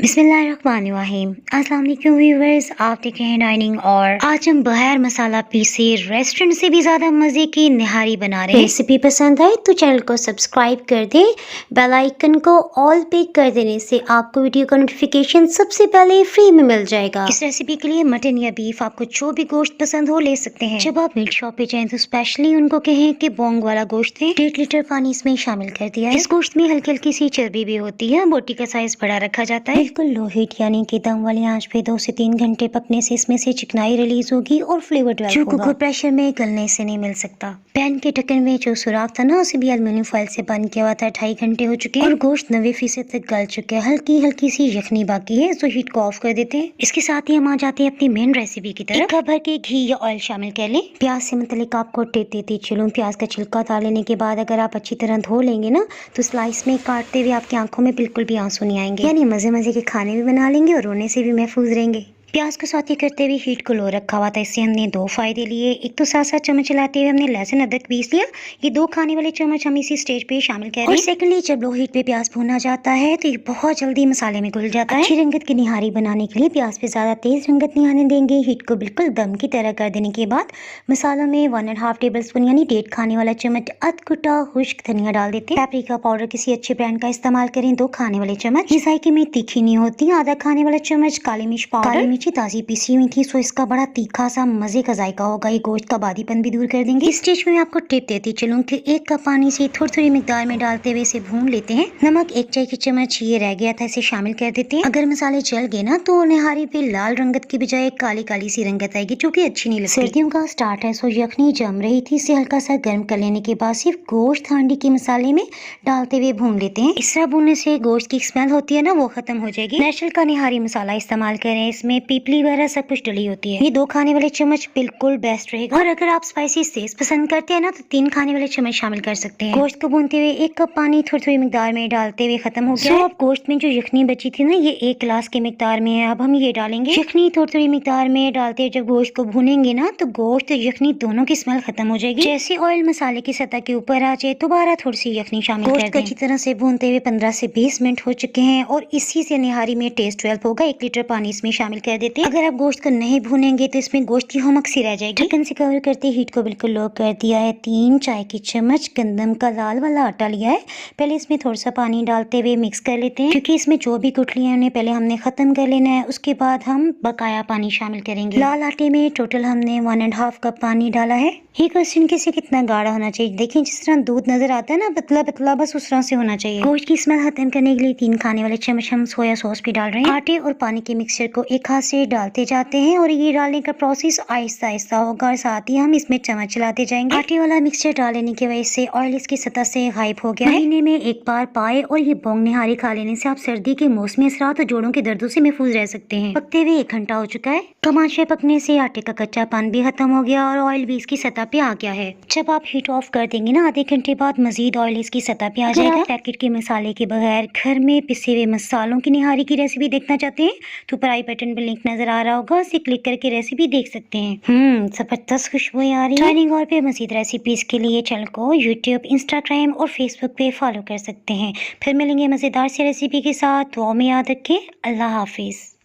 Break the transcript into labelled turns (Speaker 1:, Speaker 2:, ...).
Speaker 1: बिस्मिल्लाहिर्रहमानिर्रहीम। अस्सलाम वालेकुम व्यूअर्स, आप देख रहे हैं डाइनिंग और आज हम बगैर मसाला पीसे रेस्टोरेंट से भी ज़्यादा मज़े की निहारी बना रहे हैं। रेसिपी पसंद आए तो चैनल को सब्सक्राइब कर दें, बेल आइकन को ऑल पे कर देने से आपको वीडियो का नोटिफिकेशन सबसे पहले फ्री में मिल जाएगा। इस रेसिपी के लिए मटन या बीफ, आपको जो भी गोश्त पसंद हो ले सकते हैं। जब आप मीट शॉप पे जाएं तो स्पेशली उनको कहें कि बोंग वाला गोश्त है। 1.5 लीटर पानी इसमें शामिल कर दिया है। इस गोश्त में हल्की हल्की सी चर्बी भी होती है। बोटी का साइज बड़ा रखा जाता है। बिल्कुल लो हीट यानी कि दम वाली आंच पे 2 से 3 घंटे पकने से इसमें से चिकनाई रिलीज होगी और फ्लेवर डेवलप होगा। कुकर प्रेशर में गलने से नहीं मिल सकता। पैन के ढक्कन में जो सुराख था ना, उसे भी एल्युमिनियम फॉइल से बंद किया हुआ था। 2.5 घंटे हो चुके हैं और गोश्त 90% तक गल चुके हैं। हल्की हल्की सी यखनी बाकी है, तो हीट को ऑफ कर देते हैं। इसके साथ ही हम आ जाते हैं अपनी मेन रेसिपी की तरफ। 1 कप भर के घी या ऑयल शामिल कर लें। प्याज से मतलब आपको टिप देती चलूं, प्याज का छिलका उतार लेने के बाद अगर आप अच्छी तरह धो लेंगे ना, तो स्लाइस में काटते हुए आपकी आंखों में बिल्कुल भी आंसू नहीं आएंगे, यानी मजे मजे के खाने भी बना लेंगे और रोने से भी महफूज रहेंगे। प्याज को सौते करते हुए हीट को लो रखा हुआ था। इससे हमने 2 फायदे लिए। एक तो 7-7 चम्मच चलाते हुए हमने लहसुन अदरक पीस लिया। ये 2 खाने वाले चम्मच हम इसी स्टेज पे शामिल कर रहे हैं। और सेकंडली, जब लो हीट पे प्याज भुना जाता है तो ये बहुत जल्दी मसाले में घुल जाता है। अच्छी रंगत की निहारी बनाने के लिए प्याज पे ज्यादा तेज रंगत नहीं आने देंगे। हीट को बिल्कुल दम की तरह कर देने के बाद मसालों में 1.5 टेबल स्पून यानी 1.5 खाने वाला चम्मच अधकुटा खुश्क धनिया डाल देते हैं। पेपरिका पाउडर किसी अच्छे ब्रांड का इस्तेमाल करें, 2 खाने वाले चम्मच। ये जायके में तीखी नहीं होती। आधा खाने वाला चम्मच काली मिर्च पाउडर। काली मिर्ची ताजी पीसी थी, सो इसका बड़ा तीखा सा मजे का जायका होगा। ये गोश्त का बादीपन भी दूर कर देंगे। इस स्टेज में आपको टिप देती चलूं कि 1 कप पानी से थोड़ी थोड़ी मिकदार में डालते हुए इसे भून लेते हैं। नमक 1 चाय की चम्मच ये रह गया था, इसे शामिल कर देते हैं। अगर मसाले जल गए ना तो निहारी पे लाल रंगत की बजाय काली काली सी रंगत आएगी, जो कि अच्छी नहीं लगती। सर्दियों का स्टार्ट है, सो यखनी जम रही थी। इसे हल्का सा गर्म कर लेने के बाद सिर्फ गोश्त हांडी के मसाले में डालते हुए भून लेते हैं। इस तरह भूनने से गोश्त की स्मेल होती है ना, वो खत्म हो जाएगी। नेचुरल का निहारी मसाला इस्तेमाल करें, इसमें पीपली वगैरह सब कुछ डली होती है। ये 2 खाने वाले चम्मच बिल्कुल बेस्ट रहेगा। और अगर आप स्पाइसी तेज पसंद करते हैं ना, तो 3 खाने वाले चम्मच शामिल कर सकते हैं। गोश्त को भूनते हुए 1 कप पानी थोड़ी थोड़ी मिकदार में डालते हुए खत्म हो गया। अब गोश्त में जो यखनी बची थी ना, ये 1 गिलास के मिकदार में है। अब हम ये डालेंगे। यखनी थोड़ी थोड़ी मिकदार में डालते जब गोश्त को भूनेंगे ना, तो गोश्त यखनी दोनों की स्मेल खत्म हो जाएगी। जैसे ऑयल मसाले की सतह के ऊपर आ जाए, दोबारा थोड़ी सी यखनी शामिल कर दें। अच्छी तरह से भूनते हुए 15 से 20 मिनट हो चुके हैं और इसी से निहारी में टेस्ट डेवलप होगा। 1 लीटर पानी इसमें शामिल कर देते हैं। अगर आप गोश्त को नहीं भूनेंगे तो इसमें गोश्त की हमक सी रह जाएगी। ढक्कन से कवर करते हीट को बिल्कुल लो कर दिया है। 3 चाय की चम्मच गंदम का लाल वाला आटा लिया है। पहले इसमें थोड़ा सा पानी डालते हुए मिक्स कर लेते हैं, क्योंकि इसमें जो भी गुठलियां उन्हें पहले हमने खत्म कर लेना है। उसके बाद हम बकाया पानी शामिल करेंगे। लाल आटे में टोटल हमने 1.5 कप पानी डाला है। ये क्वेश्चन कैसे कितना गाढ़ा होना चाहिए, देखिए जिस तरह दूध नजर आता है ना, पतला पतला, बस उस तरह से होना चाहिए। गोश्त की स्मेल खत्म करने के लिए 3 खाने वाले चम्मच हम सोया सॉस भी डाल रहे हैं। आटे और पानी के मिक्सचर को एक हाथ से डालते जाते हैं और ये डालने का प्रोसेस आहिस्ता आहिस्ता होगा और साथ ही हम इसमें चम्मच चलाते जाएंगे। आटे वाला मिक्सचर डालने की वजह से ऑयल इसकी सतह से गायब हो गया है। महीने में एक बार पाए और ये बोंग निहारी खा लेने से आप सर्दी के मौसमी असरात और जोड़ों के दर्दों से महफूज रह सकते हैं। पकते हुए 1 घंटा हो चुका है। कम आंच पे पकने से आटे का कच्चापन भी खत्म हो गया और ऑयल भी इसकी सतह पे आ गया है। जब आप हीट ऑफ कर देंगे ना, आधे घंटे बाद मजीद ऑयल इसकी सतह पे आ जाएगा। पैकेट के मसाले के बगैर घर में पिसे हुए मसालों की निहारी की रेसिपी देखना चाहते हैं तो ऊपर आई बटन पर लिंक नजर आ रहा होगा, उसे क्लिक करके रेसिपी देख सकते हैं। जबरदस्त खुशबू आ रही है। डाइनिंग हॉल पे मजीद रेसिपीज के लिए चैनल को यूट्यूब, इंस्टाग्राम और फेसबुक पे फॉलो कर सकते हैं। फिर मिलेंगे मजेदार सी रेसिपी के साथ। दुआ में याद रखें। अल्लाह हाफिज।